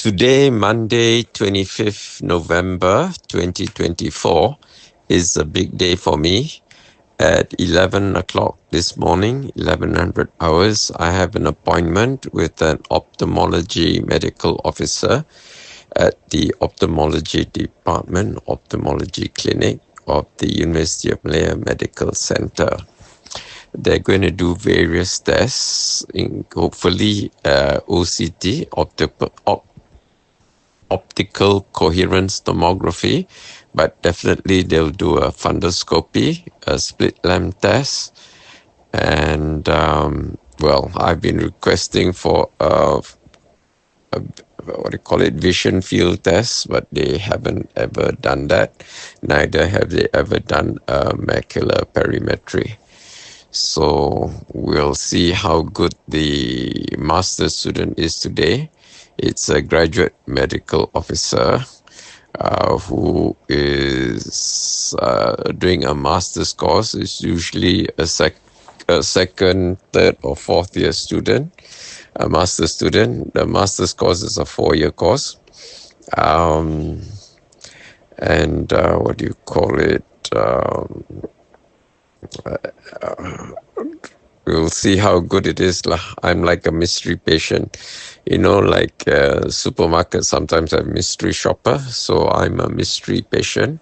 Today, Monday, 25th November 2024, is a big day for me. At 11 o'clock this morning, 1100 hours, I have an appointment with an ophthalmology medical officer at the Ophthalmology Department, Ophthalmology Clinic of the University of Malaya Medical Center. They're going to do various tests, hopefully OCT, optical coherence tomography, but definitely they'll do a fundoscopy, a split lamp test, and I've been requesting for vision field test, but they haven't ever done that. Neither have they ever done macular perimetry. So we'll see how good the master student is today. It's a graduate medical officer who is doing a master's course. It's usually a second, third, or fourth year student, a master's student. The master's course is a 4-year course. We'll see how good it is. I'm like a mystery patient. Like supermarkets sometimes have mystery shopper. So I'm a mystery patient.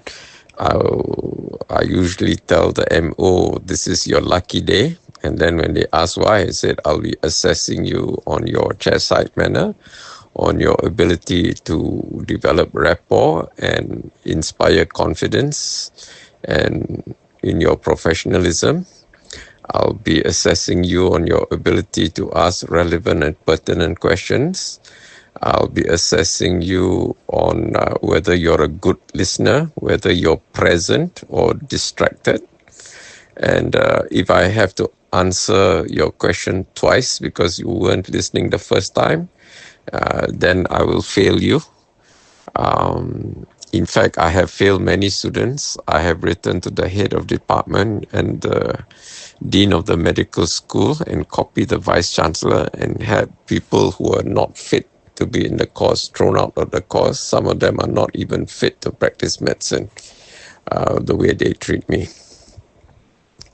I usually tell the MO, this is your lucky day. And then when they ask why, I said, I'll be assessing you on your chairside manner, on your ability to develop rapport and inspire confidence, and in your professionalism. I'll be assessing you on your ability to ask relevant and pertinent questions. I'll be assessing you on whether you're a good listener, whether you're present or distracted. And if I have to answer your question twice because you weren't listening the first time, then I will fail you. In fact, I have failed many students. I have written to the head of department and the dean of the medical school and copied the vice chancellor and had people who are not fit to be in the course thrown out of the course. Some of them are not even fit to practice medicine, the way they treat me.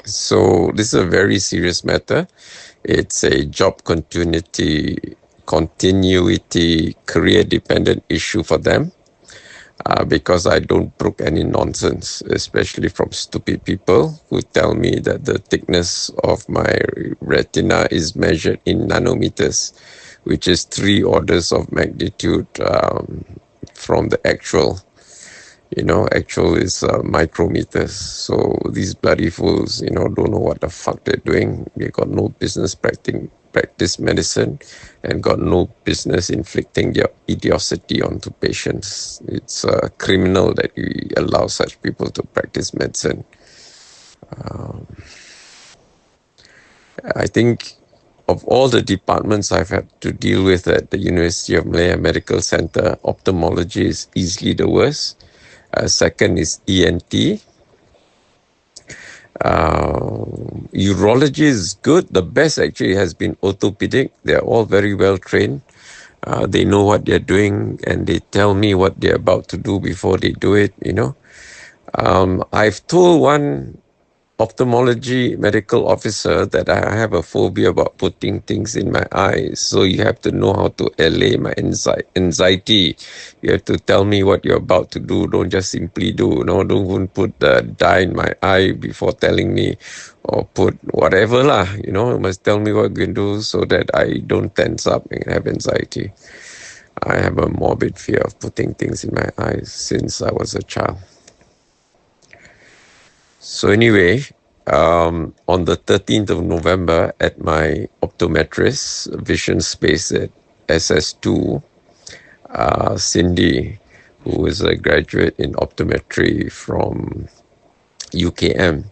So this is a very serious matter. It's a job continuity, career-dependent issue for them. Because I don't brook any nonsense, especially from stupid people who tell me that the thickness of my retina is measured in nanometers, which is 3 orders of magnitude from the actual. Actual is micrometers. So these bloody fools, don't know what the fuck they're doing. They got no business practice medicine and got no business inflicting their idiocy onto patients. It's criminal that we allow such people to practice medicine. I think of all the departments I've had to deal with at the University of Malaya Medical Center, ophthalmology is easily the worst. Second is ENT. Urology is good. The best actually has been orthopedic. They're all very well trained. They know what they're doing and they tell me what they're about to do before they do it, I've told one ophthalmology medical officer that I have a phobia about putting things in my eyes. So you have to know how to allay my anxiety. You have to tell me what you're about to do. Don't just simply do. No, don't even put the dye in my eye before telling me, or put whatever lah. You must tell me what you can do so that I don't tense up and have anxiety. I have a morbid fear of putting things in my eyes since I was a child. So anyway, on the 13th of November at my optometrist vision space at SS2, Cindy, who is a graduate in optometry from UKM,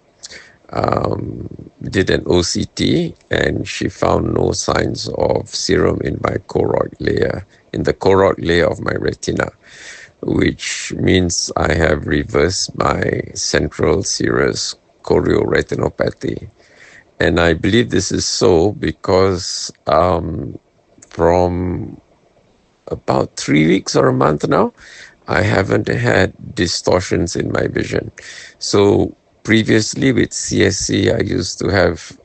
did an OCT and she found no signs of serum in my choroid layer, in the choroid layer of my retina, which means I have reversed my central serous chorioretinopathy. And I believe this is so because from about 3 weeks or a month now, I haven't had distortions in my vision. So previously with CSC, I used to have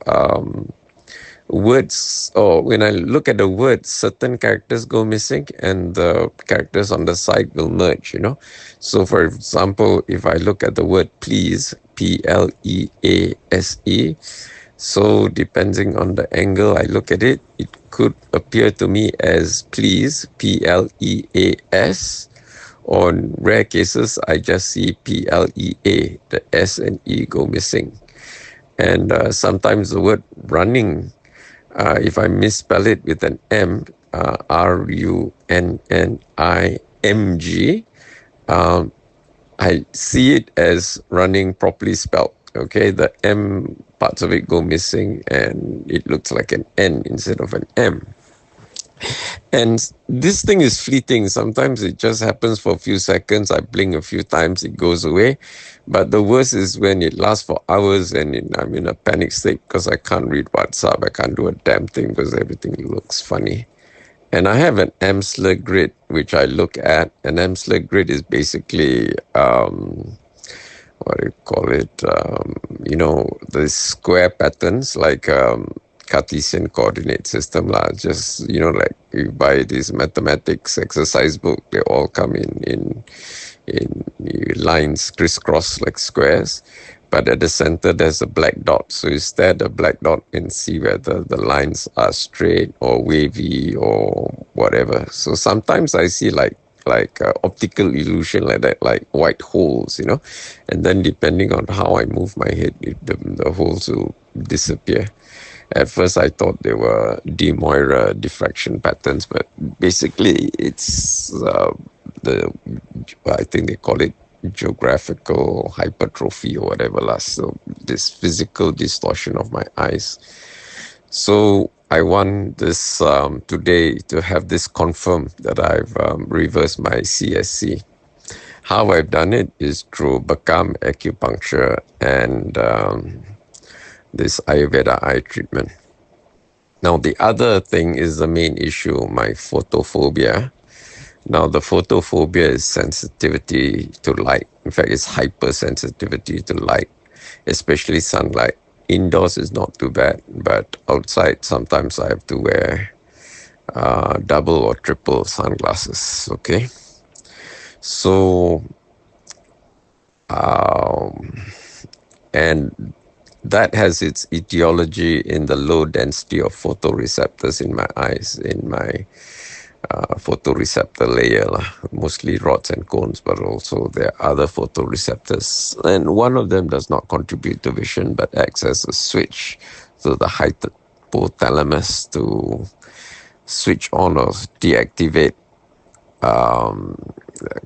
words, or when I look at the words, certain characters go missing and the characters on the side will merge, So for example, if I look at the word please, Please, so depending on the angle I look at it, it could appear to me as please, Pleas, or in rare cases, I just see Plea, the S and E go missing. And sometimes the word running, if I misspell it with an M, Runnimg, I see it as running properly spelled. Okay, the M parts of it go missing and it looks like an N instead of an M. And this thing is fleeting. Sometimes it just happens for a few seconds. I blink a few times, it goes away. But the worst is when it lasts for hours and I'm in a panic state because I can't read WhatsApp. I can't do a damn thing because everything looks funny. And I have an Amsler grid, which I look at. An Amsler grid is basically, what do you call it? The square patterns like Cartesian coordinate system lah. Just like you buy this mathematics exercise book, they all come in lines crisscross like squares. But at the center, there's a black dot. So you stare at the black dot and see whether the lines are straight or wavy or whatever. So sometimes I see like optical illusion like that, like white holes, and then depending on how I move my head, the holes will disappear. At first, I thought they were de Moivre diffraction patterns, but basically it's I think they call it geographical hypertrophy or whatever. So this physical distortion of my eyes. So I want this today to have this confirmed that I've reversed my CSC. How I've done it is through Bekam acupuncture and this Ayurveda eye treatment. Now the other thing is the main issue, my photophobia. Now, the photophobia is sensitivity to light. In fact, it's hypersensitivity to light, especially sunlight. Indoors is not too bad, but outside, sometimes I have to wear double or triple sunglasses, okay? So, and that has its etiology in the low density of photoreceptors in my eyes, in my photoreceptor layer, mostly rods and cones, but also there are other photoreceptors. And one of them does not contribute to vision, but acts as a switch to the hypothalamus to switch on or deactivate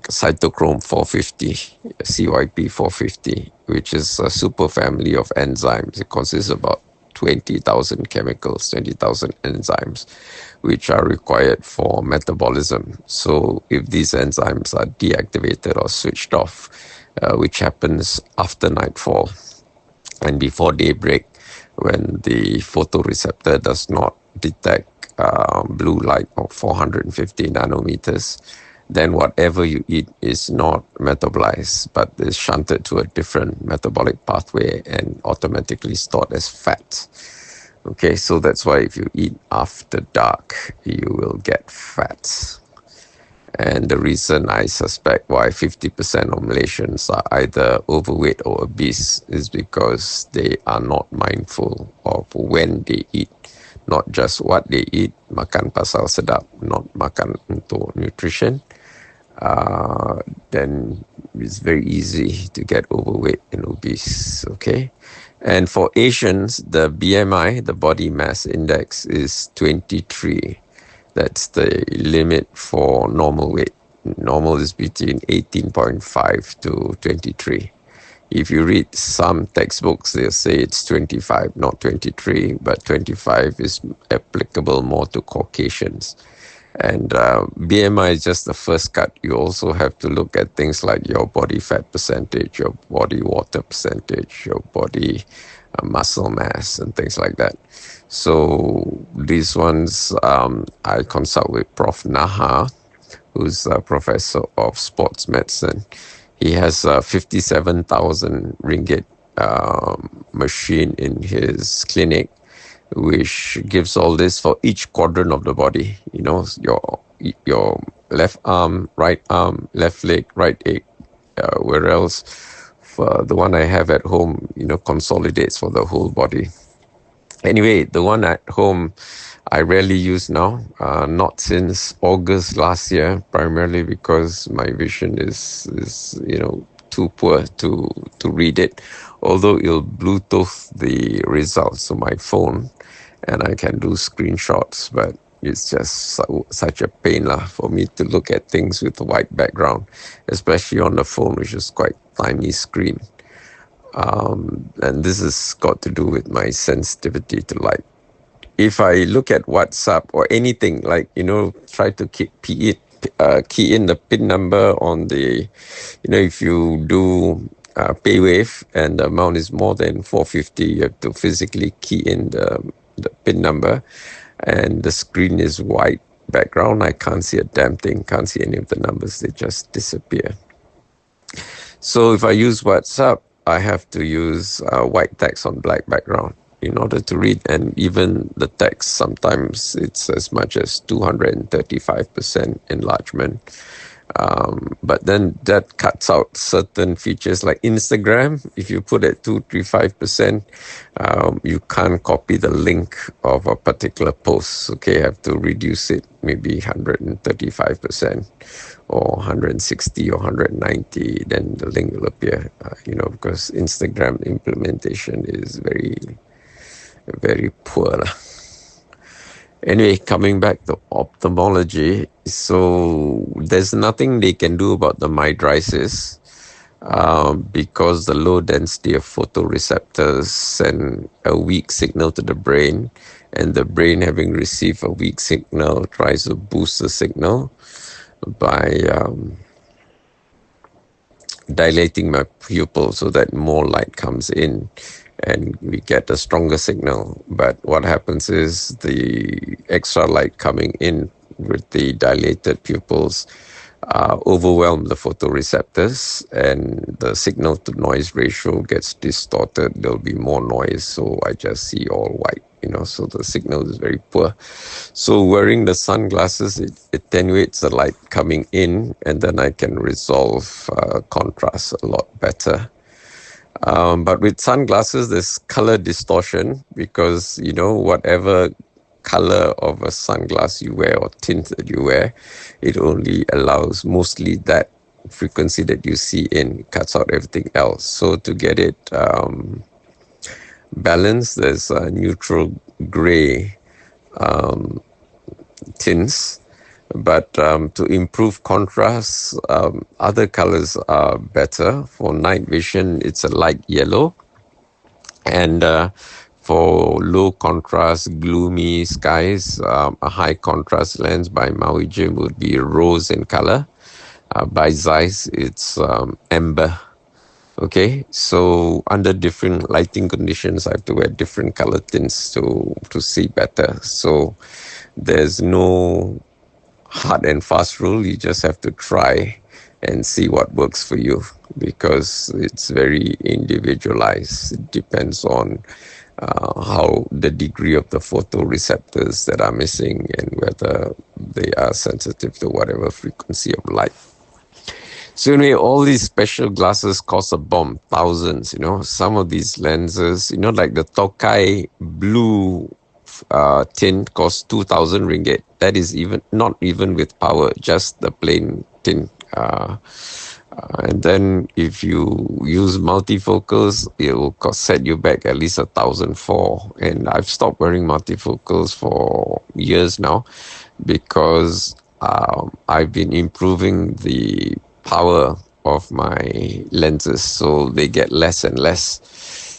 cytochrome 450, CYP 450, which is a superfamily of enzymes. It consists of about 20,000 chemicals, 20,000 enzymes, which are required for metabolism. So if these enzymes are deactivated or switched off, which happens after nightfall and before daybreak, when the photoreceptor does not detect blue light of 450 nanometers, then whatever you eat is not metabolized, but is shunted to a different metabolic pathway and automatically stored as fat. Okay, so that's why if you eat after dark, you will get fat. And the reason I suspect why 50% of Malaysians are either overweight or obese is because they are not mindful of when they eat. Not just what they eat, makan pasal sedap, not makan untuk nutrition. Then it's very easy to get overweight and obese, okay? And for Asians, the BMI, the body mass index, is 23. That's the limit for normal weight. Normal is between 18.5 to 23. If you read some textbooks, they'll say it's 25, not 23, but 25 is applicable more to Caucasians. And BMI is just the first cut. You also have to look at things like your body fat percentage, your body water percentage, your body muscle mass, and things like that. So these ones, I consult with Prof. Naha, who's a professor of sports medicine. He has a 57,000 ringgit machine in his clinic, which gives all this for each quadrant of the body. You know, your left arm, left leg, right leg. Whereas for the one I have at home, you know, consolidates for the whole body. Anyway, the one at home I rarely use now, not since August last year, primarily because my vision is you know, too poor to read it. Although it'll Bluetooth the results to my phone, and I can do screenshots, but it's just such a pain for me to look at things with a white background, especially on the phone, which is quite tiny screen. And this has got to do with my sensitivity to light. If I look at WhatsApp or anything, like, you know, try to key in the PIN number on the, you know, if you do PayWave and the amount is more than 450, you have to physically key in the PIN number, and the screen is white background. I can't see a damn thing, can't see any of the numbers, they just disappear. So if I use WhatsApp, I have to use white text on black background in order to read, and even the text, sometimes it's as much as 235% enlargement. But then that cuts out certain features like Instagram. If you put it 235%, you can't copy the link of a particular post. Okay, you have to reduce it maybe 135% or 160 or 190, then the link will appear, you know, because Instagram implementation is very, very poor. Anyway, coming back to ophthalmology, so there's nothing they can do about the mydriasis because the low density of photoreceptors send a weak signal to the brain, and the brain, having received a weak signal, tries to boost the signal by dilating my pupil so that more light comes in and we get a stronger signal. But what happens is the extra light coming in with the dilated pupils overwhelm the photoreceptors, and the signal to noise ratio gets distorted. There'll be more noise, so I just see all white, you know, so the signal is very poor. So wearing the sunglasses, it attenuates the light coming in, and then I can resolve contrast a lot better. But with sunglasses, there's color distortion because, you know, whatever color of a sunglass you wear or tint that you wear, it only allows mostly that frequency that you see in, cuts out everything else. So to get it balanced, there's a neutral gray tints. But to improve contrast, other colors are better. For night vision, it's a light yellow. And for low contrast, gloomy skies, a high contrast lens by Maui Jim would be rose in color. By Zeiss, it's amber. Okay, so under different lighting conditions, I have to wear different color tints to see better. So there's no hard and fast rule. You just have to try and see what works for you, because it's very individualized. It depends on how the degree of the photoreceptors that are missing and whether they are sensitive to whatever frequency of light. So anyway, all these special glasses cost a bomb, thousands, you know. Some of these lenses, you know, like the Tokai blue tint costs 2,000 ringgit. That is even not even with power, just the plain tint. And then if you use multifocals, it will set you back at least 1,004. And I've stopped wearing multifocals for years now because I've been improving the power of my lenses, so they get less and less.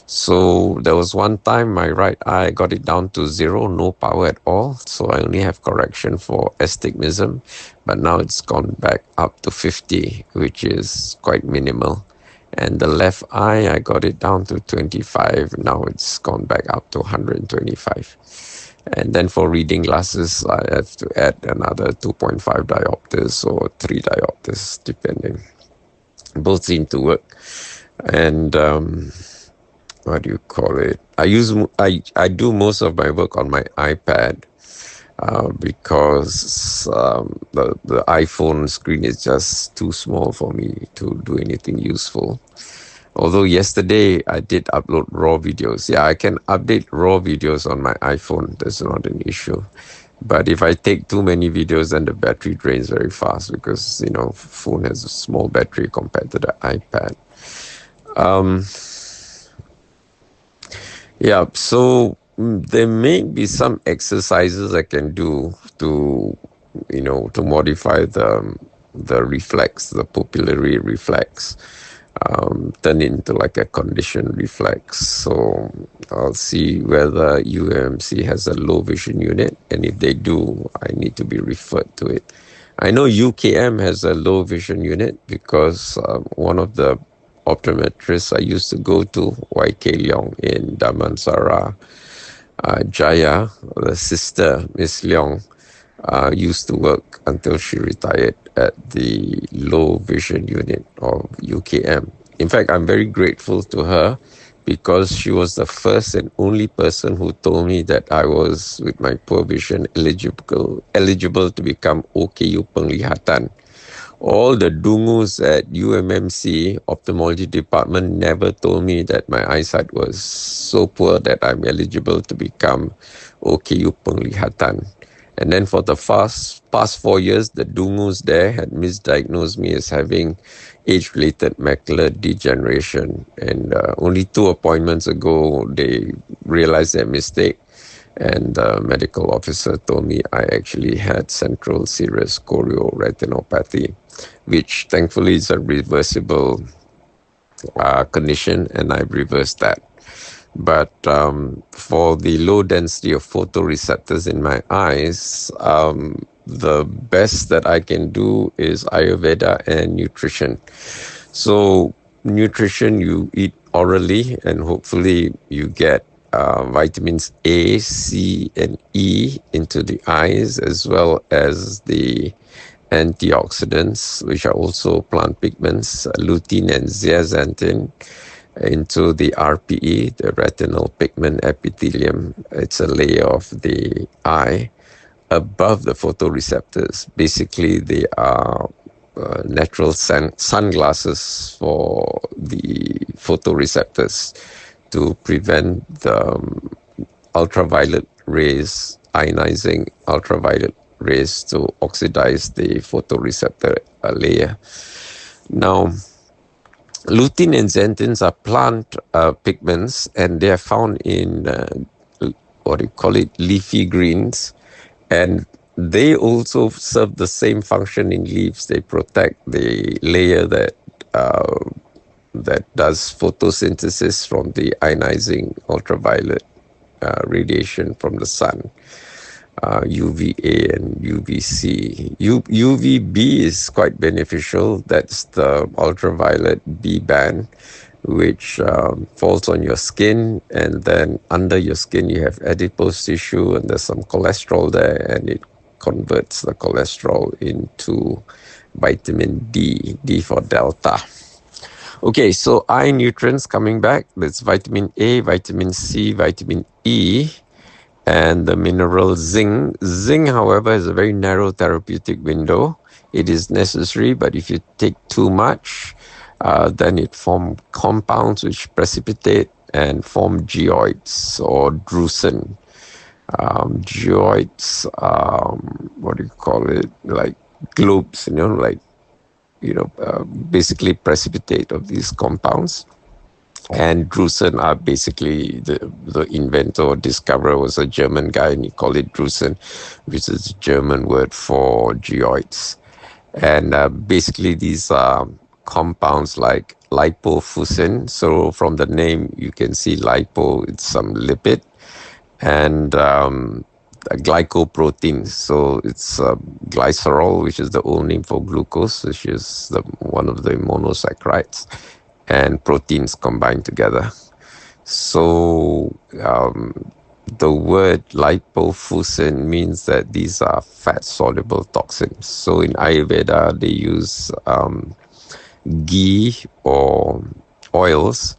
So there was one time my right eye got it down to 0, no power at all. So I only have correction for astigmatism, but now it's gone back up to 50, which is quite minimal. And the left eye, I got it down to 25. Now it's gone back up to 125. And then for reading glasses, I have to add another 2.5 diopters or 3 diopters, depending. Both seem to work. And what do you call it? I do most of my work on my iPad because the iPhone screen is just too small for me to do anything useful. Although yesterday I did upload raw videos. Yeah, I can update raw videos on my iPhone. That's not an issue. But if I take too many videos, then the battery drains very fast because, phone has a small battery compared to the iPad. Yeah, so there may be some exercises I can do to, to modify the reflex, the pupillary reflex, turn it into like a conditioned reflex. So I'll see whether UMMC has a low vision unit, and if they do, I need to be referred to it. I know UKM has a low vision unit because one of the optometrists I used to go to, YK Leong in Damansara, Jaya, the sister, Miss Leong, used to work until she retired at the low vision unit of UKM. In fact, I'm very grateful to her because she was the first and only person who told me that I was, with my poor vision, eligible to become OKU Penglihatan. All the dungus at UMMC ophthalmology department never told me that my eyesight was so poor that I'm eligible to become OKU Penglihatan. And then for the past 4 years, the dungus there had misdiagnosed me as having age-related macular degeneration. And only 2 appointments ago, they realized their mistake. And the medical officer told me I actually had central serous chorioretinopathy, which thankfully is a reversible condition, and I've reversed that. But for the low density of photoreceptors in my eyes, the best that I can do is Ayurveda and nutrition. So nutrition, you eat orally, and hopefully you get vitamins A, C, and E into the eyes, as well as the antioxidants, which are also plant pigments, lutein and zeaxanthin, into the RPE, the retinal pigment epithelium. It's a layer of the eye above the photoreceptors. Basically, they are natural sunglasses for the photoreceptors to prevent the ultraviolet rays, ionizing ultraviolet rays, to oxidize the photoreceptor layer. Now, lutein and xanthins are plant pigments, and they are found in leafy greens, and they also serve the same function in leaves. They protect the layer that does photosynthesis from the ionizing ultraviolet radiation from the sun. UVA and UVC. UVB is quite beneficial. That's the ultraviolet B band, which falls on your skin, and then under your skin you have adipose tissue, and there's some cholesterol there, and it converts the cholesterol into vitamin D, D for delta. Okay, so eye nutrients coming back. That's vitamin A, vitamin C, vitamin E, and the mineral zinc. Zinc, however, has a very narrow therapeutic window. It is necessary, but if you take too much, then it forms compounds which precipitate and form geoids or drusen. Geoids, like globes, basically precipitate of these compounds. And drusen are basically the inventor or discoverer was a German guy, and he called it drusen, which is a German word for geoids. And basically these are compounds like lipofusin. So from the name you can see lipo, it's some lipid, and glycoproteins. So it's glycerol, which is the old name for glucose, which is one of the monosaccharides, and proteins combined together. So the word lipofuscin means that these are fat-soluble toxins. So in Ayurveda, they use ghee or oils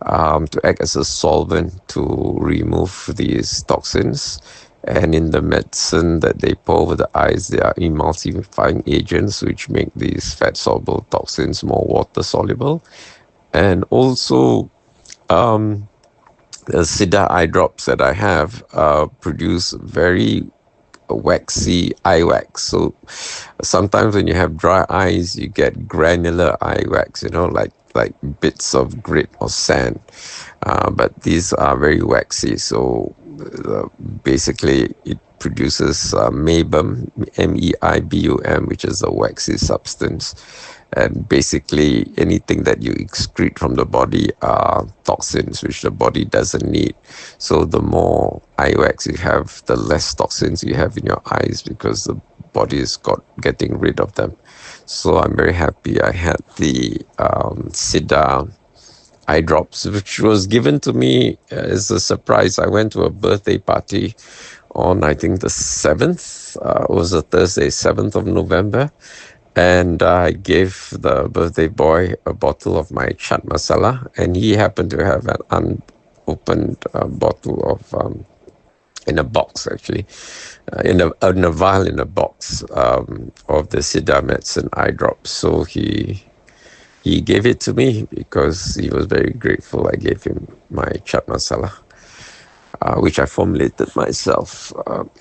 to act as a solvent to remove these toxins. And in the medicine that they pour over the eyes, they are emulsifying agents which make these fat-soluble toxins more water-soluble. And also, the Siddha eye drops that I have produce very waxy eye wax. So sometimes when you have dry eyes, you get granular eye wax, like bits of grit or sand. But these are very waxy. So basically, it produces meibum, meibum, which is a waxy substance. And basically, anything that you excrete from the body are toxins which the body doesn't need. So the more eye wax you have, the less toxins you have in your eyes because the body is getting rid of them. So I'm very happy I had the Siddha eye drops, which was given to me as a surprise. I went to a birthday party on, I think, the 7th. It was a Thursday, 7th of November. And I gave the birthday boy a bottle of my chaat masala, and he happened to have an unopened bottle of, in a box actually, in a vial in a box of the Siddha medicine eye drops. So he gave it to me because he was very grateful. I gave him my chaat masala, which I formulated myself.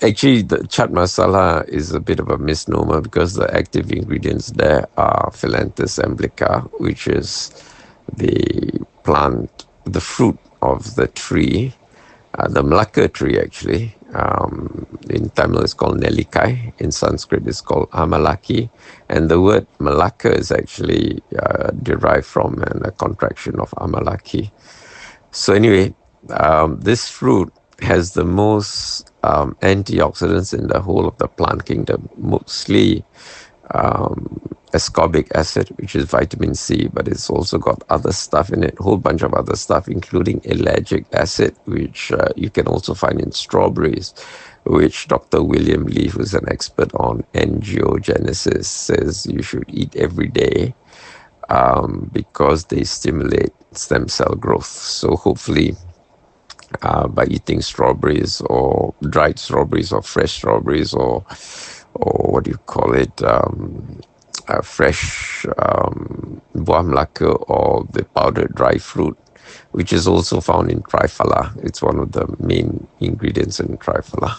Actually, the chaat masala is a bit of a misnomer because the active ingredients there are Philanthus emblica, which is the plant, the fruit of the tree, the Malacca tree actually. In Tamil it's called Nelikai, in Sanskrit it's called Amalaki, and the word Malacca is actually derived from a contraction of Amalaki. So anyway, this fruit has the most antioxidants in the whole of the plant kingdom, mostly ascorbic acid, which is vitamin C, but it's also got other stuff in it, a whole bunch of other stuff, including ellagic acid, which you can also find in strawberries, which Dr. William Lee, who's an expert on angiogenesis, says you should eat every day because they stimulate stem cell growth. So hopefully, by eating strawberries or dried strawberries or fresh strawberries or what do you call it, fresh buah melaka or the powdered dry fruit, which is also found in triphala. It's one of the main ingredients in triphala,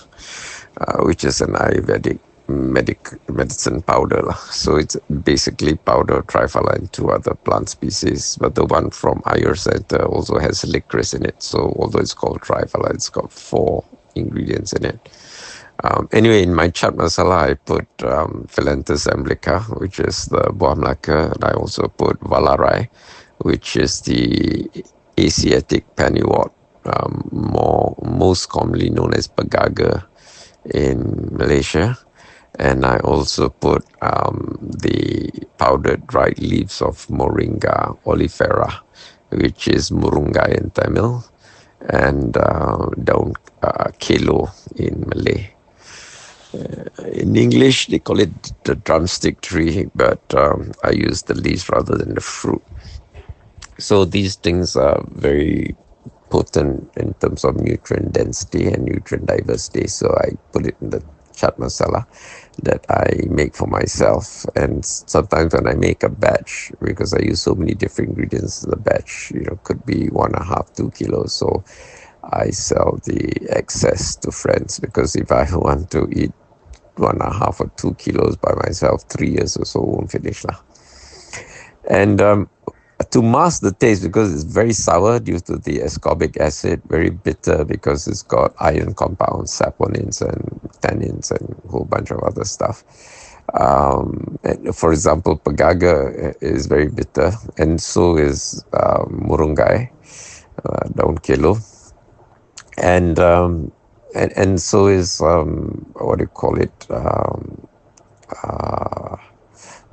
which is an Ayurvedic medicine powder. So it's basically powder triphala and two other plant species, but the one from Ayur Center also has licorice in it. So although it's called triphala, it's got 4 ingredients in it. Anyway, in my chaat masala, I put Philanthus emblica, which is the buah melaka, and I also put Valarai, which is the Asiatic pennywort, most commonly known as Pegaga in Malaysia. And I also put the powdered dried leaves of Moringa oleifera, which is Murungai in Tamil, and daun kelo in Malay. In English, they call it the drumstick tree, but I use the leaves rather than the fruit. So these things are very potent in terms of nutrient density and nutrient diversity. So I put it in the chaat masala that I make for myself. And sometimes when I make a batch, because I use so many different ingredients, the batch, could be 1.5, 2 kilos. So I sell the excess to friends, because if I want to eat 1.5 or 2 kilos by myself, 3 years or so won't finish. And to mask the taste, because it's very sour due to the ascorbic acid, very bitter because it's got iron compounds, saponins and tannins and a whole bunch of other stuff. And for example, Pegaga is very bitter, and so is Murungai, daun kelo, and so is what do you call it?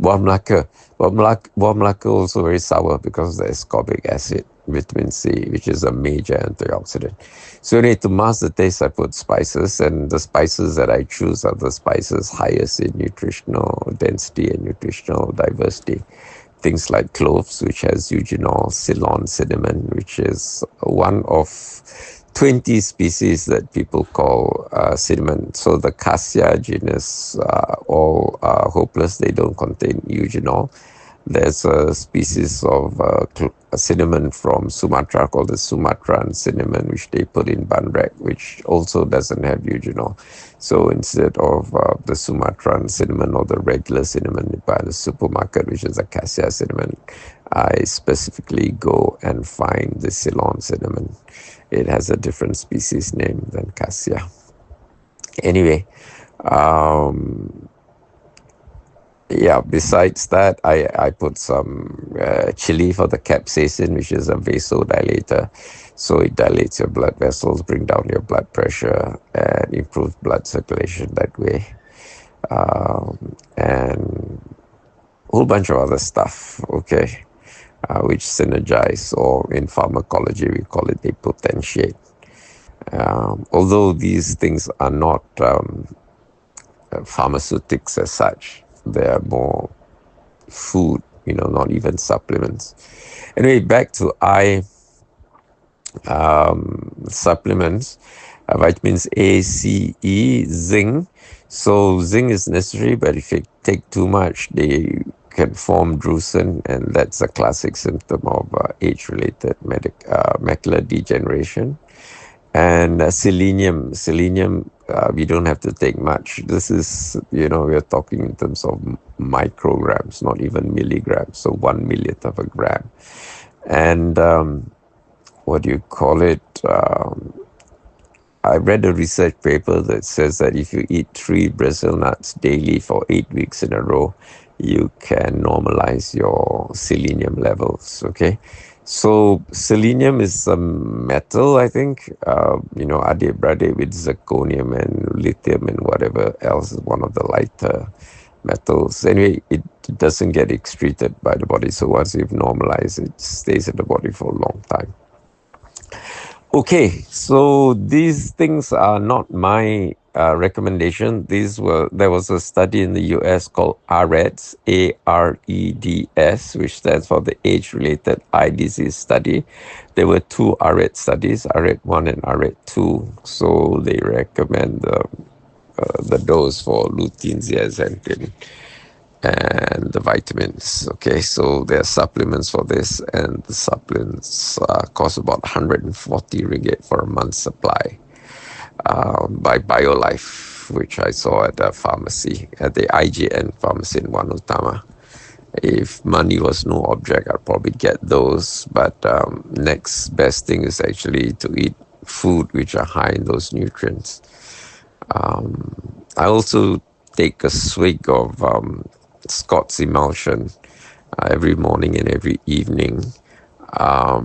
Buah melaka. Buah melaka also very sour because of the ascorbic acid. vitamin C, which is a major antioxidant. So anyway, to mask the taste, I put spices, and the spices that I choose are the spices highest in nutritional density and nutritional diversity. Things like cloves, which has eugenol, Ceylon cinnamon, which is one of 20 species that people call cinnamon. So the Cassia genus all are hopeless. They don't contain eugenol. There's a species of cinnamon from Sumatra called the Sumatran cinnamon, which they put in bandrek, which also doesn't have eugenol. So instead of the Sumatran cinnamon or the regular cinnamon you buy in the supermarket, which is a cassia cinnamon, I specifically go and find the Ceylon cinnamon. It has a different species name than cassia. Anyway, yeah, besides that, I put some chili for the capsaicin, which is a vasodilator. So it dilates your blood vessels, bring down your blood pressure, and improve blood circulation that way. And a whole bunch of other stuff, okay, which synergize, or in pharmacology, we call it a potentiate. Although these things are not pharmaceutics as such, they are more food, not even supplements. Anyway, back to eye supplements. Vitamins A, C, E, zinc. So zinc is necessary, but if you take too much, they can form drusen, and that's a classic symptom of age-related macular degeneration. And selenium, we don't have to take much. This is, we're talking in terms of micrograms, not even milligrams, so 1/1,000,000th of a gram. And what do you call it? I read a research paper that says that if you eat 3 Brazil nuts daily for 8 weeks in a row, you can normalize your selenium levels, okay? So selenium is a metal, I think, adik-beradik with zirconium and lithium and whatever else is one of the lighter metals. Anyway, it doesn't get excreted by the body. So once you've normalized, it stays in the body for a long time. Okay, so these things are not my recommendation. There was a study in the US called AREDS, AREDS, which stands for the Age-Related Eye Disease Study. There were 2 ARED studies, ARED 1 and ARED 2. So they recommend the dose for lutein, zeaxanthin, and the vitamins. Okay, so there are supplements for this, and the supplements cost about 140 ringgit for a month's supply by BioLife, which I saw at the pharmacy, at the IGN pharmacy in Wanutama. If money was no object, I'd probably get those, but next best thing is actually to eat food which are high in those nutrients. I also take a swig of Scott's emulsion every morning and every evening,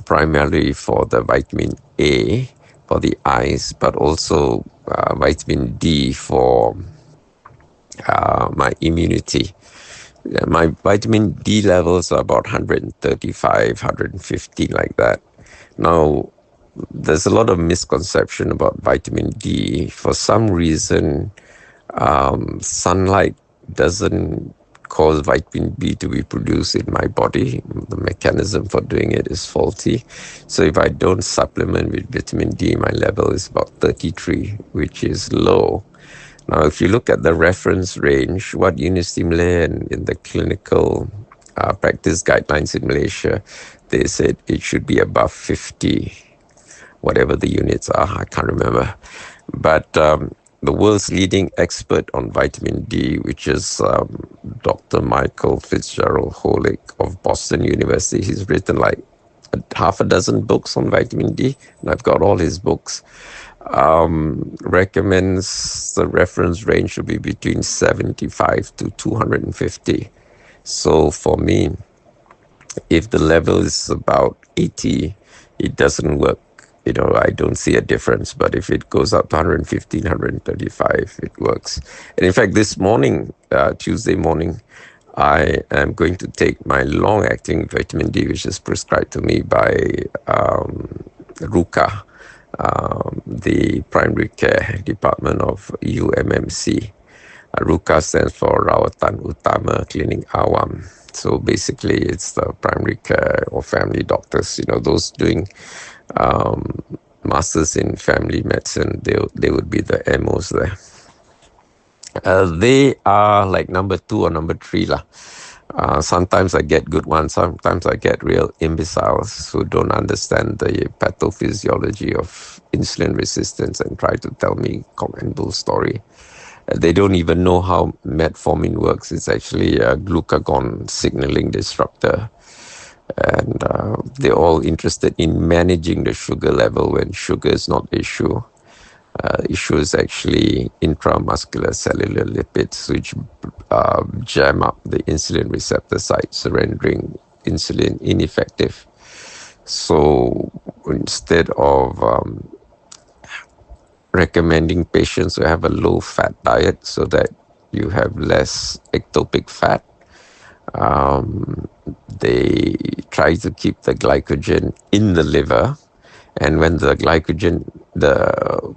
primarily for the vitamin A for the eyes, but also vitamin D for my immunity. My vitamin D levels are about 135, 150, like that. Now, there's a lot of misconception about vitamin D. For some reason, sunlight doesn't cause vitamin D to be produced in my body. The mechanism for doing it is faulty. So if I don't supplement with vitamin D, my level is about 33, which is low. Now, if you look at the reference range, what Unistimulate and in the clinical practice guidelines in Malaysia, they said it should be above 50, whatever the units are, I can't remember. But the world's leading expert on vitamin D, which is Dr. Michael Fitzgerald Holick of Boston University, he's written like half a dozen books on vitamin D, and I've got all his books. Recommends the reference range should be between 75 to 250. So for me, if the level is about 80, it doesn't work. I don't see a difference. But if it goes up to 115, 135, it works. And in fact, this morning, Tuesday morning, I am going to take my long-acting vitamin D, which is prescribed to me by RUCA, the primary care department of UMMC. RUCA stands for Rawatan Utama Klinik Awam. So basically, it's the primary care or family doctors, those doing masters in family medicine. They would be the MOs there. They are like number 2 or number 3 lah. Sometimes I get good ones, sometimes I get real imbeciles who don't understand the pathophysiology of insulin resistance and try to tell me cock and bull story. They don't even know how metformin works. It's actually a glucagon signaling disruptor. And they're all interested in managing the sugar level when sugar is not the issue. Issue is actually intramuscular cellular lipids, which jam up the insulin receptor sites, rendering insulin ineffective. So instead of recommending patients to have a low-fat diet so that you have less ectopic fat, they try to keep the glycogen in the liver, and when the glycogen, the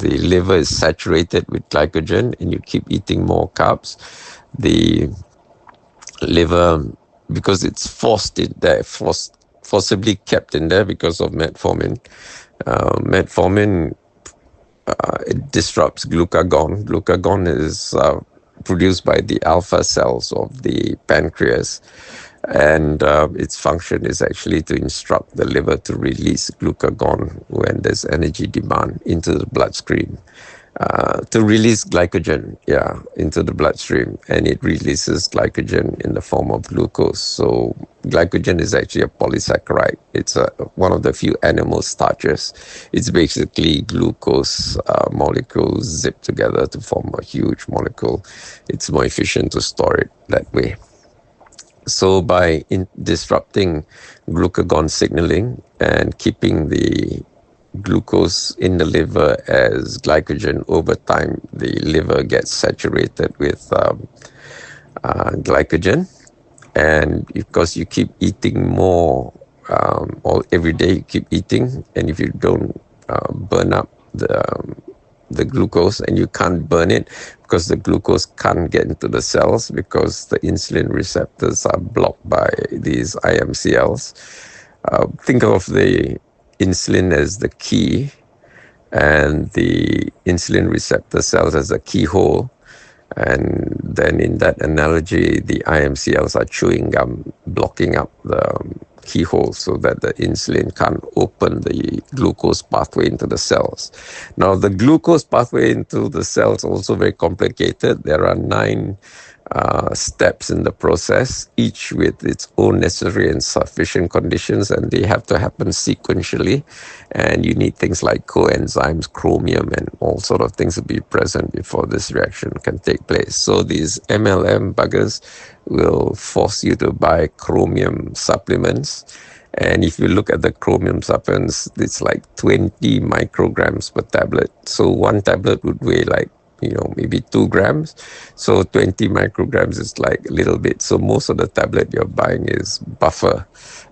liver is saturated with glycogen and you keep eating more carbs, the liver, because it's forced in there, forcibly kept in there because of metformin. Metformin, it disrupts glucagon. Glucagon is produced by the alpha cells of the pancreas, and its function is actually to instruct the liver to release glucagon when there's energy demand into the bloodstream, to release glycogen into the bloodstream, and it releases glycogen in the form of glucose. So glycogen is actually a polysaccharide. It's one of the few animal starches. It's basically glucose molecules zipped together to form a huge molecule. It's more efficient to store it that way. So by disrupting glucagon signaling and keeping the glucose in the liver as glycogen, over time the liver gets saturated with glycogen, and because you keep eating more, or every day you keep eating, and if you don't burn up the glucose, and you can't burn it because the glucose can't get into the cells because the insulin receptors are blocked by these IMCLs. Think of the insulin as the key and the insulin receptor cells as a keyhole, and then in that analogy the IMCLs are chewing gum, blocking up the keyhole so that the insulin can't open the glucose pathway into the cells. Now the glucose pathway into the cells also very complicated. There are 9 steps in the process, each with its own necessary and sufficient conditions, and they have to happen sequentially, and you need things like coenzymes, chromium, and all sort of things to be present before this reaction can take place. So these MLM buggers will force you to buy chromium supplements, and if you look at the chromium supplements, it's like 20 micrograms per tablet. So one tablet would weigh like maybe 2 grams. So 20 micrograms is like a little bit. So most of the tablet you're buying is buffer,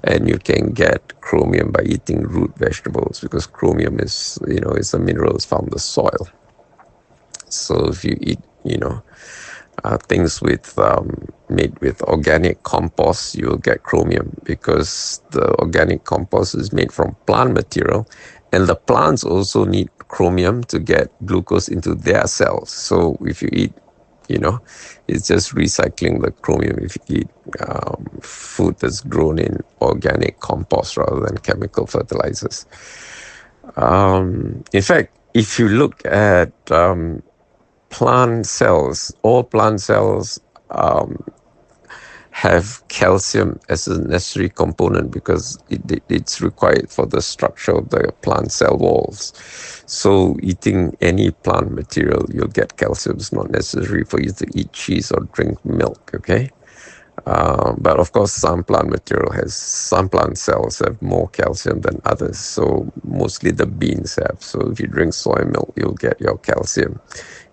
and you can get chromium by eating root vegetables, because chromium is, it's a mineral found in the soil. So if you eat, things made with organic compost, you'll get chromium, because the organic compost is made from plant material, and the plants also need chromium to get glucose into their cells. So if you eat, it's just recycling the chromium if you eat food that's grown in organic compost rather than chemical fertilizers. In fact, if you look at plant cells, all plant cells have calcium as a necessary component, because it's required for the structure of the plant cell walls. So eating any plant material, you'll get calcium. It's not necessary for you to eat cheese or drink milk, okay? But of course, some plant cells have more calcium than others. So mostly the beans have. So if you drink soy milk, you'll get your calcium.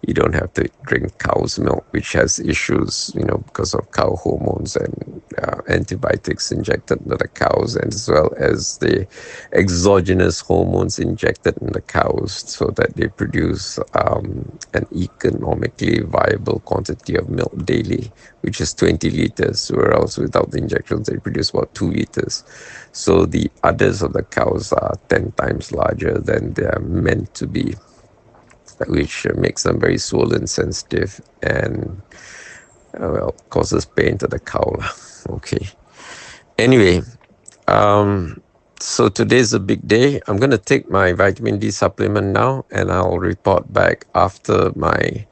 You don't have to drink cow's milk, which has issues, because of cow hormones and antibiotics injected into the cows, and as well as the exogenous hormones injected in the cows so that they produce an economically viable quantity of milk daily, which is 20 liters, whereas without the injections, they produce about 2 liters. So the udders of the cows are 10 times larger than they are meant to be, which makes them very swollen, sensitive, and causes pain to the cow. Okay. Anyway, so today's a big day. I'm going to take my vitamin D supplement now, and I'll report back after my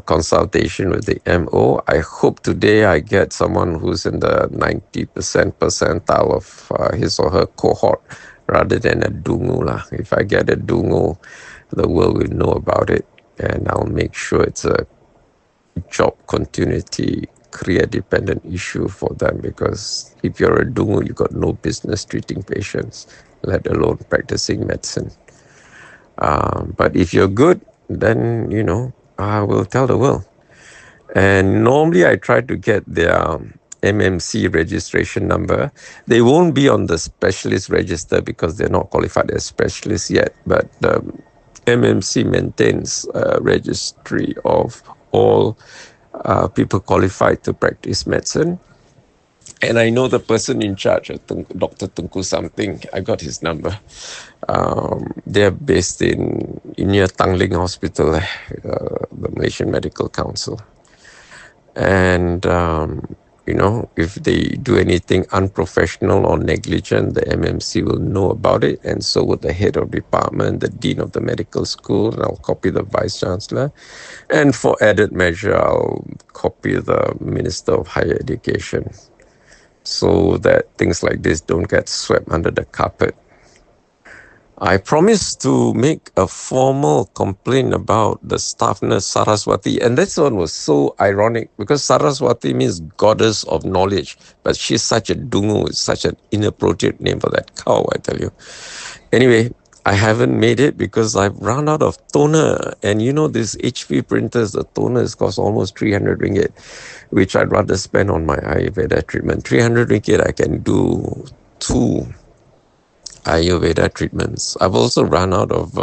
consultation with the MO. I hope today I get someone who's in the 90% percentile of his or her cohort rather than a dungu lah. If I get a dungu, the world will know about it, and I'll make sure it's a job continuity, career dependent issue for them, because if you're a dungu, you got no business treating patients, let alone practicing medicine. But if you're good, then I will tell the world. And normally I try to get their MMC registration number. They won't be on the specialist register because they're not qualified as specialists yet, but MMC maintains a registry of all people qualified to practice medicine. And I know the person in charge, Dr. Tunku something. I got his number. They're based in near Tanglin Hospital, the Malaysian Medical Council. And if they do anything unprofessional or negligent, the MMC will know about it, and so would the head of department, the dean of the medical school, and I'll copy the vice chancellor. And for added measure, I'll copy the Minister of Higher Education, so that things like this don't get swept under the carpet. I promised to make a formal complaint about the staff nurse Saraswati, and this one was so ironic because Saraswati means goddess of knowledge, but she's such a dungu, it's such an inappropriate name for that cow, I tell you. Anyway, I haven't made it because I've run out of toner, and these HP printers, the toners cost almost 300 ringgit, which I'd rather spend on my Ayurveda treatment. 300 ringgit, I can do 2 Ayurveda treatments. I've also run out of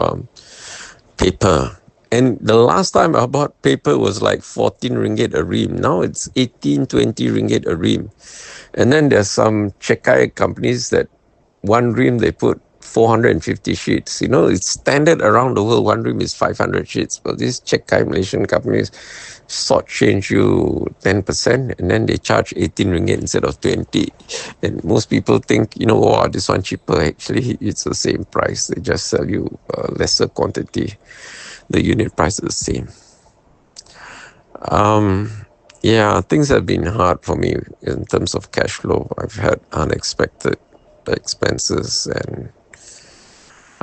paper. And the last time I bought paper was like 14 ringgit a ream. Now it's 18, 20 ringgit a ream. And then there's some Chekai companies that one ream they put 450 sheets. It's standard around the world. One ream is 500 sheets. But these Chekai Malaysian companies shortchange you 10%, and then they charge 18 ringgit instead of 20. And most people think, this one cheaper. Actually, it's the same price. They just sell you a lesser quantity. The unit price is the same. Things have been hard for me in terms of cash flow. I've had unexpected expenses, and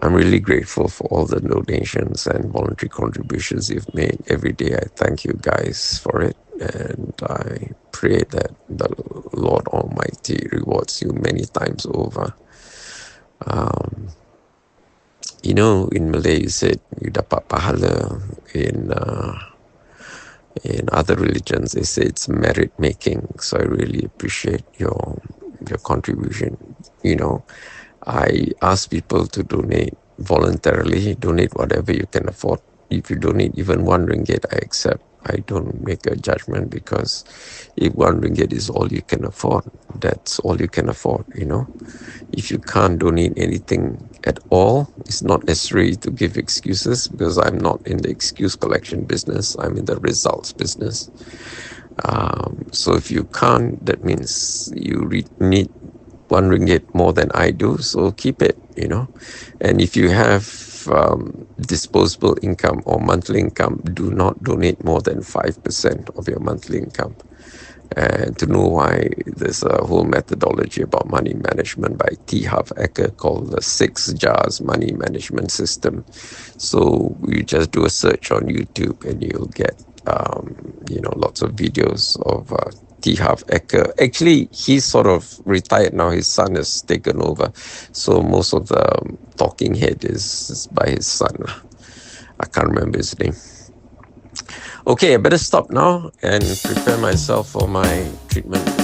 I'm really grateful for all the donations and voluntary contributions you've made every day. I thank you guys for it, and I pray that the Lord Almighty rewards you many times over. In Malay, you said you dapat pahala. In other religions, they say it's merit making. So I really appreciate your contribution. I ask people to donate voluntarily, donate whatever you can afford. If you donate even 1 ringgit, I accept. I don't make a judgment, because if 1 ringgit is all you can afford, that's all you can afford, If you can't donate anything at all, it's not necessary to give excuses, because I'm not in the excuse collection business. I'm in the results business. So if you can't, that means you need 1 ringgit more than I do, so keep it, And if you have disposable income or monthly income, do not donate more than 5% of your monthly income. And to know why, there's a whole methodology about money management by T. Harv Eker called the 6 Jars Money Management System. So you just do a search on YouTube and you'll get lots of videos of T. Harv Eker. Actually, he's sort of retired now. His son has taken over. So most of the talking head is by his son. I can't remember his name. Okay, I better stop now and prepare myself for my treatment.